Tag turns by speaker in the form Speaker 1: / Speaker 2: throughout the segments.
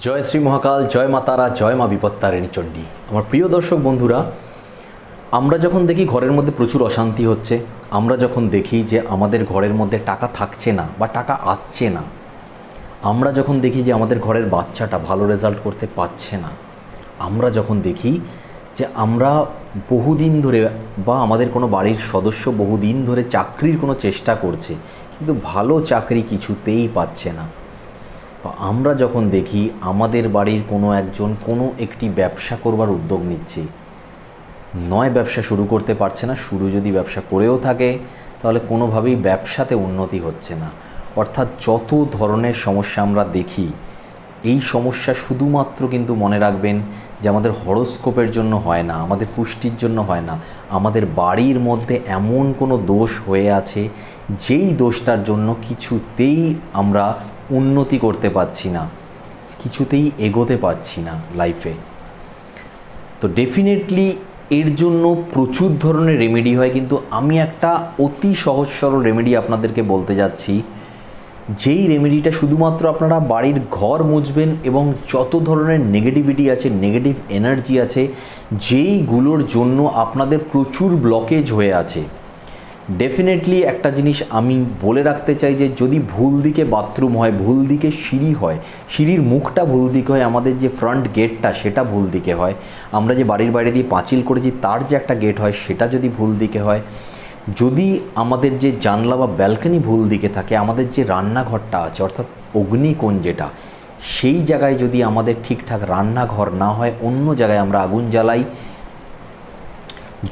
Speaker 1: জয় শ্রী মহাকাল, জয় মা তারা, জয় মা বিপত্তারিণী চণ্ডী। আমার প্রিয় দর্শক বন্ধুরা, আমরা যখন দেখি ঘরের মধ্যে প্রচুর অশান্তি হচ্ছে, আমরা যখন দেখি যে আমাদের ঘরের মধ্যে টাকা থাকছে না বা টাকা আসছে না, আমরা যখন দেখি যে আমাদের ঘরের বাচ্চাটা ভালো রেজাল্ট করতে পারছে না, আমরা যখন দেখি যে আমরা বহুদিন ধরে বা আমাদের কোনো বাড়ির সদস্য বহুদিন ধরে চাকরির কোনো চেষ্টা করছে কিন্তু ভালো চাকরি কিছুতেই পাচ্ছে না, বা আমরা যখন দেখি আমাদের বাড়ির কোনো একজন কোনো একটি ব্যবসা করবার উদ্যোগ নিচ্ছে, নয় ব্যবসা শুরু করতে পারছে না, শুরু যদি ব্যবসা করেও থাকে তাহলে কোনোভাবেই ব্যবসাতে উন্নতি হচ্ছে না। অর্থাৎ যত ধরনের সমস্যা আমরা দেখি, এই সমস্যা শুধুমাত্র কিন্তু মনে রাখবেন যে আমাদের হরোস্কোপের জন্য হয় না, আমাদের পুষ্টির জন্য হয় না, আমাদের বাড়ির মধ্যে এমন কোনো দোষ হয়ে আছে যেই দোষটার জন্য কিছুতেই আমরা উন্নতি করতে পারছি না, কিছুতেই এগোতে পারছি না লাইফে। তো ডেফিনেটলি এর জন্য প্রচুর ধরনের রেমেডি হয়, কিন্তু আমি একটা অতি সহজ সরল রেমেডি আপনাদেরকে বলতে যাচ্ছি, যেই রেমেডিটা শুধুমাত্র আপনারা বাড়ির ঘর মুছবেন এবং যত ধরনের নেগেটিভিটি আছে, নেগেটিভ এনার্জি আছে, যেইগুলোর জন্য আপনাদের প্রচুর ব্লকেজ হয়ে আছে, ডেফিনেটলি একটা জিনিস আমি বলে রাখতে চাই যে যদি ভুল দিকে বাথরুম হয়, ভুল দিকে সিঁড়ি হয়, সিঁড়ির মুখটা ভুল দিকে হয়, আমাদের যে ফ্রন্ট গেটটা সেটা ভুল দিকে হয়, আমরা যে বাড়ির বাইরে দিয়ে পাঁচিল করেছি তার যে একটা গেট হয় সেটা যদি ভুল দিকে হয়, যদি আমাদের যে জানলা বা ব্যালকনি ভুল দিকে থাকে, আমাদের যে রান্নাঘরটা আছে অর্থাৎ অগ্নিকোণ যেটা, সেই জায়গায় যদি আমাদের ঠিকঠাক রান্নাঘর না হয়, অন্য জায়গায় আমরা আগুন জ্বালাই,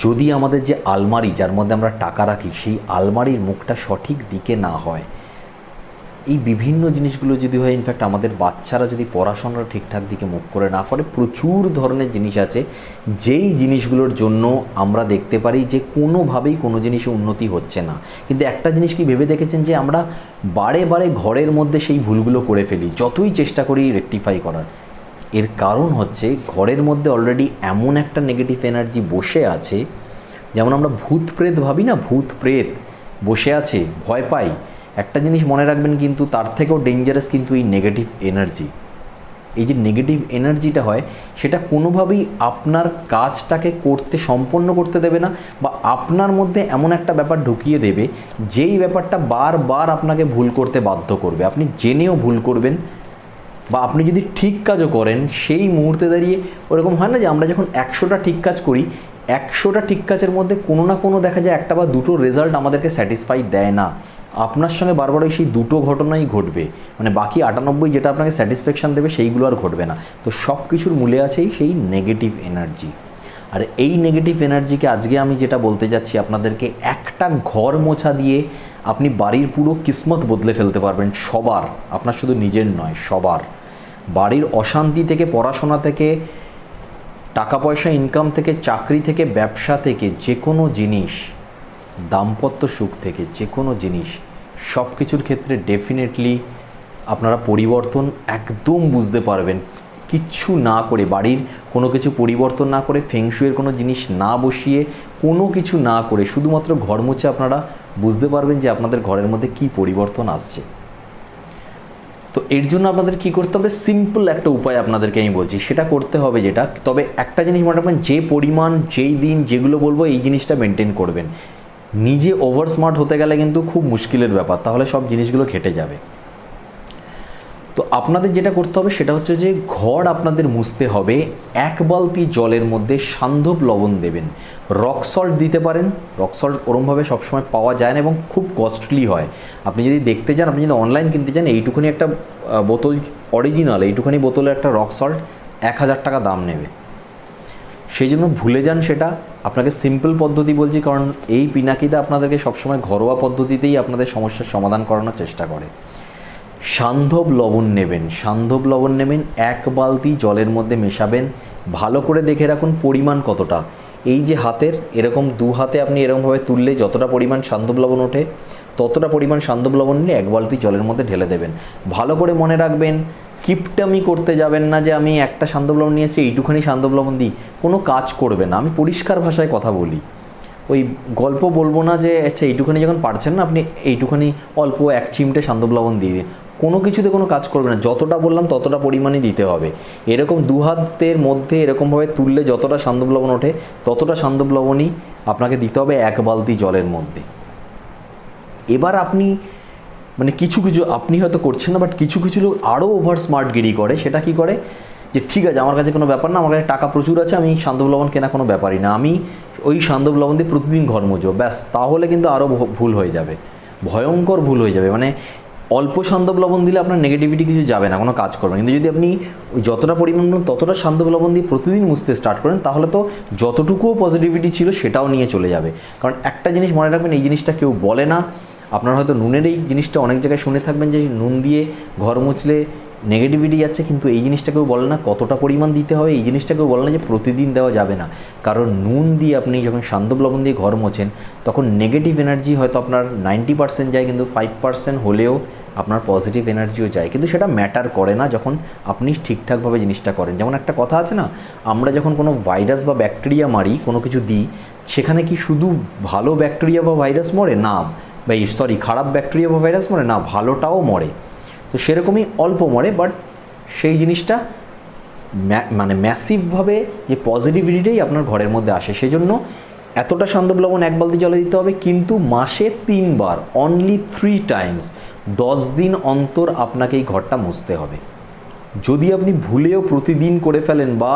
Speaker 1: যদি আমাদের যে আলমারি যার মধ্যে আমরা টাকা রাখি সেই আলমারির মুখটা সঠিক দিকে না হয়, এই বিভিন্ন জিনিসগুলো যদি হয়, ইনফ্যাক্ট আমাদের বাচ্চারা যদি পড়াশোনাটা ঠিকঠাক দিকে মুখ করে না করে, প্রচুর ধরনের জিনিস আছে যেই জিনিসগুলোর জন্য আমরা দেখতে পারি যে কোনোভাবেই কোনো জিনিসে উন্নতি হচ্ছে না। কিন্তু একটা জিনিস কি ভেবে দেখেছেন যে আমরা বারে বারে ঘরের মধ্যে সেই ভুলগুলো করে ফেলি, যতই চেষ্টা করি রেকটিফাই করার। এর কারণ হচ্ছে ঘরের মধ্যে অলরেডি এমন একটা নেগেটিভ এনার্জি বসে আছে, যেমন আমরা ভূত প্রেত ভাবি না, ভূত প্রেত বসে আছে, ভয় পাই। একটা জিনিস মনে রাখবেন, কিন্তু তার থেকেও ডেঞ্জারাস কিন্তু এই নেগেটিভ এনার্জি। এই যে নেগেটিভ এনার্জিটা হয় সেটা কোনোভাবেই আপনার কাজটাকে সম্পন্ন করতে দেবে না, বা আপনার মধ্যে এমন একটা ব্যাপার ঢুকিয়ে দেবে যেই ব্যাপারটা বারবার আপনাকে ভুল করতে বাধ্য করবে। আপনি জেনেও ভুল করবেন, বা আপনি যদি ঠিক কাজও করেন সেই মুহূর্তে দাঁড়িয়ে ওরকম হয় না যে আমরা যখন 100টা ঠিক কাজ করি, 100টা ঠিক কাজের মধ্যে কোনো না কোনো দেখা যায় একটা বা দুটো রেজাল্ট আমাদেরকে স্যাটিসফাই দেয় না। আপনার সঙ্গে বারবার ওই সেই দুটো ঘটনাই ঘটবে, মানে বাকি 98 যেটা আপনাকে স্যাটিসফ্যাকশান দেবে সেইগুলো আর ঘটবে না। তো সব কিছুর মূলে আছেই সেই নেগেটিভ এনার্জি। আর এই নেগেটিভ এনার্জিকে আজকে আমি যেটা বলতে যাচ্ছি আপনাদেরকে, একটা ঘর মোছা দিয়ে আপনি বাড়ির পুরো কিসমত বদলে ফেলতে পারবেন সবার, আপনার শুধু নিজের নয়, সবার। বাড়ির অশান্তি থেকে, পড়াশোনা থেকে, টাকা পয়সা ইনকাম থেকে, চাকরি থেকে, ব্যবসা থেকে, যে কোনো জিনিস, দাম্পত্য সুখ থেকে যে কোনো জিনিস, সব কিছুর ক্ষেত্রে ডেফিনেটলি আপনারা পরিবর্তন একদম বুঝতে পারবেন। কিচ্ছু না করে, বাড়ির কোনো কিছু পরিবর্তন না করে, ফেংশুয়ের কোনো জিনিস না বসিয়ে, কোনো কিছু না করে, শুধুমাত্র ঘর মুছে আপনারা বুঝতে পারবেন যে আপনাদের ঘরের মধ্যে কি পরিবর্তন আসছে। তো এর জন্য আপনাদের কি করতে হবে, সিম্পল একটা উপায় আপনাদেরকে আমি বলছি, সেটা করতে হবে যেটা। তবে একটা জিনিস মনে রাখবেন, যে পরিমাণ, যেই দিন, যেগুলো বলবো এই জিনিসটা মেনটেন করবেন। নিজে ওভার স্মার্ট হতে গেলে কিন্তু খুব মুশকিলের ব্যাপার, তাহলে সব জিনিসগুলো ঘেটে যাবে। তো আপনাদের যেটা করতে হবে সেটা হচ্ছে যে ঘর আপনাদের মুছতে হবে, 1 বালতি জলের মধ্যে সান্ধ্যপ লবণ দেবেন, রক সল্ট দিতে পারেন। রক সল্ট ওরমভাবে সবসময় পাওয়া যায় না এবং খুব কস্টলি হয়। আপনি যদি দেখতে চান, আপনি যদি অনলাইন কিনতে চান, এইটুখানি একটা বোতল অরিজিনাল, এইটুখানি বোতলে একটা রক সল্ট 1000 টাকা দাম নেবে। সেই জন্য ভুলে যান সেটা। আপনাকে সিম্পল পদ্ধতি বলছি, কারণ এই পিনাকিদা আপনাদেরকে সবসময় ঘরোয়া পদ্ধতিতেই আপনাদের সমস্যার সমাধান করানোর চেষ্টা করে। সান্ধ্যপ লবণ নেবেন, সান্ধ্যপ লবণ নেবেন, 1 বালতি জলের মধ্যে মেশাবেন। ভালো করে দেখে রাখুন পরিমাণ কতটা। এই যে হাতের এরকম 2 হাতে আপনি এরকমভাবে তুললে যতটা পরিমাণ সান্ধ্যপ লবণ ওঠে, ততটা পরিমাণ সান্ধ্যপ লবণ নিয়ে 1 বালতি জলের মধ্যে ঢেলে দেবেন। ভালো করে মনে রাখবেন, কিপটামি করতে যাবেন না যে আমি একটা সান্ধ্যপ লবণ নিয়ে এসে এইটুখানি সান্ধ্যপ লবণ দিই, কোনো কাজ করবে না। আমি পরিষ্কার ভাষায় কথা বলি, ওই গল্প বলবো না যে আচ্ছা এইটুখানি যখন পারছেন না আপনি এইটুখানি অল্প 1 চিমটে সান্ধ্যপ লবণ দিয়ে দিন, কোনো কিছুতে কোনো কাজ করবে না। যতটা বললাম ততটা পরিমাণই দিতে হবে। এরকম 2 হাতের মধ্যে এরকমভাবে তুললে যতটা সান্দব লবণ ওঠে ততটা সান্দব লবণই আপনাকে দিতে হবে 1 বালতি জলের মধ্যে। এবার আপনি মানে কিছু আপনি হয়তো করছেন না, বাট কিছু লোক আরও ওভার স্মার্টগিরি করে। সেটা কি করে, যে ঠিক আছে আমার কাছে কোনো ব্যাপার না, আমার কাছে টাকা প্রচুর আছে, আমি সান্দব লবণ কেনা কোনো ব্যাপারই না, আমি ওই সান্দব লবণ দিয়ে প্রতিদিন ঘর মুছবো, ব্যাস। তাহলে কিন্তু আরও ভুল হয়ে যাবে, ভয়ঙ্কর ভুল হয়ে যাবে। মানে অল্প সান্দব লবণ দিলে আপনার নেগেটিভিটি কিছু যাবে না, কোনো কাজ করবে না। কিন্তু যদি আপনি ওই যতটা পরিমাণ ততটা সান্দব লবণ দিয়ে প্রতিদিন মুছতে স্টার্ট করেন, তাহলে তো যতটুকুও পজিটিভিটি ছিল সেটাও নিয়ে চলে যাবে। কারণ একটা জিনিস মনে রাখবেন, এই জিনিসটা কেউ বলে না। আপনারা হয়তো নুনের এই জিনিসটা অনেক জায়গায় শুনে থাকবেন যে নুন দিয়ে ঘর মুছলে নেগেটিভিটি যাচ্ছে, কিন্তু এই জিনিসটা কেউ বলে না কতটা পরিমাণ দিতে হবে। এই জিনিসটা কেউ বলে না যে প্রতিদিন দেওয়া যাবে না। কারণ নুন দিয়ে আপনি যখন সান্দব লবণ দিয়ে ঘর মোছেন, তখন নেগেটিভ এনার্জি হয়তো আপনার 90% যায়, কিন্তু 5% হলেও আপনার পজিটিভ এনার্জিও যায়। কিন্তু সেটা ম্যাটার করে না যখন আপনি ঠিকঠাকভাবে জিনিসটা করেন। যেমন একটা কথা আছে না, আমরা যখন কোনো ভাইরাস বা ব্যাকটেরিয়া মারি, কোনো কিছু দিই, সেখানে কি শুধু ভালো ব্যাকটেরিয়া বা ভাইরাস মরে না, বা খারাপ ব্যাকটেরিয়া বা ভাইরাস মরে না, ভালোটাও মরে। তো সেরকমই অল্প মরে, বাট সেই জিনিসটা মানে ম্যাসিভভাবে যে পজিটিভিটিটাই আপনার ঘরের মধ্যে আসে। সেজন্য এতটা সান্দব লবণ 1 বালতি জলে দিতে হবে, কিন্তু মাসে 3 বার, অনলি 3 টাইমস, 10 দিন অন্তর আপনাকে এই ঘরটা মুছতে হবে। যদি আপনি ভুলেও প্রতিদিন করে ফেলেন বা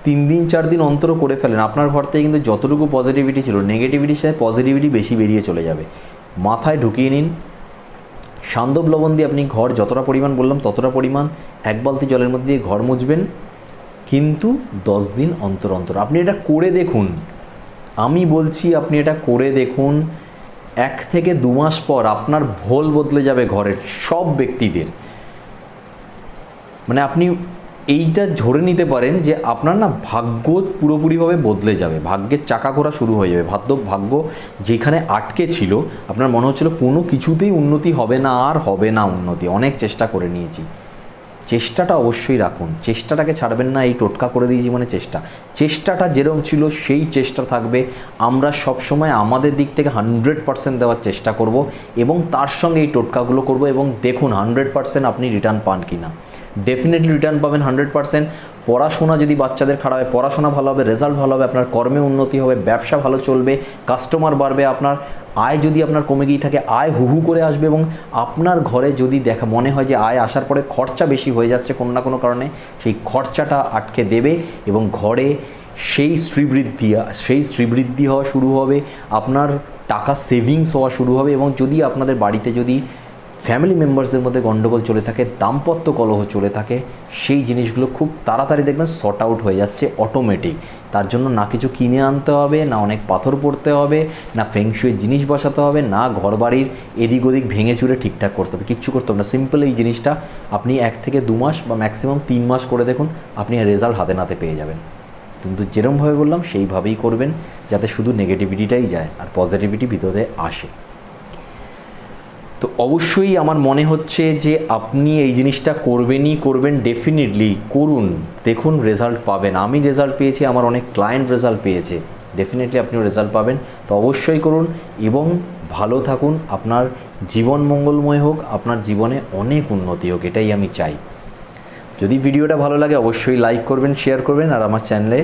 Speaker 1: 3 দিন 4 দিন অন্তরও করে ফেলেন, আপনার ঘর থেকে কিন্তু যতটুকু পজিটিভিটি ছিল, নেগেটিভিটির সাথে পজিটিভিটি বেশি বেরিয়ে চলে যাবে। মাথায় ঢুকিয়ে নিন, সান্দব লবণ দিয়ে আপনি ঘর যতটা পরিমাণ বললাম ততটা পরিমাণ 1 বালতি জলের মধ্যে দিয়ে ঘর মুছবেন, কিন্তু 10 দিন অন্তর অন্তর। আপনি এটা করে দেখুন, আমি বলছি আপনি এটা করে দেখুন। 1 থেকে 2 মাস পর আপনার ভোল বদলে যাবে ঘরের সব ব্যক্তিদের। মানে আপনি এইটা ধরে নিতে পারেন যে আপনার না ভাগ্য পুরোপুরিভাবে বদলে যাবে, ভাগ্যের চাকা ঘোরা শুরু হয়ে যাবে। ভাগ্য যেখানে আটকে ছিল, আপনার মনে হচ্ছিল কোনো কিছুতেই উন্নতি হবে না, আর হবে না উন্নতি, অনেক চেষ্টা করে নিয়েছি। চেষ্টাটা অবশ্যই রাখুন, চেষ্টাটাকে ছাড়বেন না। এই টোটকা করে দিয়েছি মানে চেষ্টাটা যেরকম ছিল সেই চেষ্টা থাকবে। আমরা সবসময় আমাদের দিক থেকে 100% দেওয়ার চেষ্টা করব, এবং তার সঙ্গে এই টোটকাগুলো করব, এবং দেখুন 100% আপনি রিটার্ন পান কি না। ডেফিনেটলি রিটার্ন পাবেন 100%। পড়াশোনা যদি বাচ্চাদের খারাপ হয়, পড়াশোনা ভালো হবে, রেজাল্ট ভালো হবে, আপনার কর্মে উন্নতি হবে, ব্যবসা ভালো চলবে, কাস্টমার বাড়বে, আপনার আয় যদি আপনার কমে গিয়ে থাকে আয় হু করে আসবে। এবং আপনার ঘরে যদি মনে হয় যে আয় আসার পরে খরচা বেশি হয়ে যাচ্ছে কোনো না কোনো কারণে, সেই খরচাটা আটকে দেবে এবং ঘরে সেই শ্রীবৃদ্ধি হওয়া শুরু হবে, আপনার টাকা সেভিংস হওয়া শুরু হবে। এবং যদি আপনাদের বাড়িতে যদি ফ্যামিলি মেম্বার্সদের মধ্যে গণ্ডগোল চলে থাকে, দাম্পত্য কলহ চলে থাকে, সেই জিনিসগুলো খুব তাড়াতাড়ি দেখবেন সর্ট আউট হয়ে যাচ্ছে অটোমেটিক। তার জন্য না কিছু কিনে আনতে হবে, না অনেক পাথর পড়তে হবে, না ফেংশুয়ের জিনিস বসাতে হবে, না ঘর বাড়ির এদিক ওদিক ভেঙে চুরে ঠিকঠাক করতে হবে, কিচ্ছু করতে হবে না। সিম্পল এই জিনিসটা আপনি 1 থেকে 2 মাস বা ম্যাক্সিমাম 3 মাস করে দেখুন, আপনি রেজাল্ট হাতে নাতে পেয়ে যাবেন। কিন্তু যেরমভাবে বললাম সেইভাবেই করবেন, যাতে শুধু নেগেটিভিটিটাই যায় আর পজিটিভিটি ভিতরে আসে। তো অবশ্যই আমার মনে হচ্ছে যে আপনি এই জিনিসটা করবেন, ডেফিনেটলি করুন, দেখুন রেজাল্ট পাবেন। আমি রেজাল্ট পেয়েছি, আমার অনেক ক্লায়েন্ট রেজাল্ট পেয়েছে, ডেফিনেটলি আপনিও রেজাল্ট পাবেন। তো অবশ্যই করুন এবং ভালো থাকুন, আপনার জীবন মঙ্গলময় হোক, আপনার জীবনে অনেক উন্নতি হোক, এটাই আমি চাই। যদি ভিডিওটা ভালো লাগে অবশ্যই লাইক করবেন, শেয়ার করবেন, আর আমার চ্যানেলে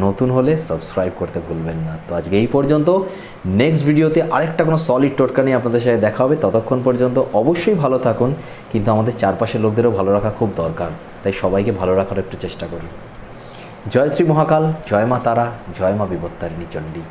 Speaker 1: নতুন হলে সাবস্ক্রাইব করতে ভুলবেন না। তো আজকে এই পর্যন্ত, নেক্সট ভিডিওতে আরেকটা কোনো সলিড টোটকা নিয়ে আপনাদের সাথে দেখা হবে। ততক্ষণ পর্যন্ত অবশ্যই ভালো থাকুন, কিন্তু আমাদের চারপাশের লোকদেরও ভালো রাখা খুব দরকার, তাই সবাইকে ভালো রাখার একটু চেষ্টা করুন। জয় শ্রী মহাকাল, জয় মা তারা, জয় মা বিপত্তারিণী চণ্ডী।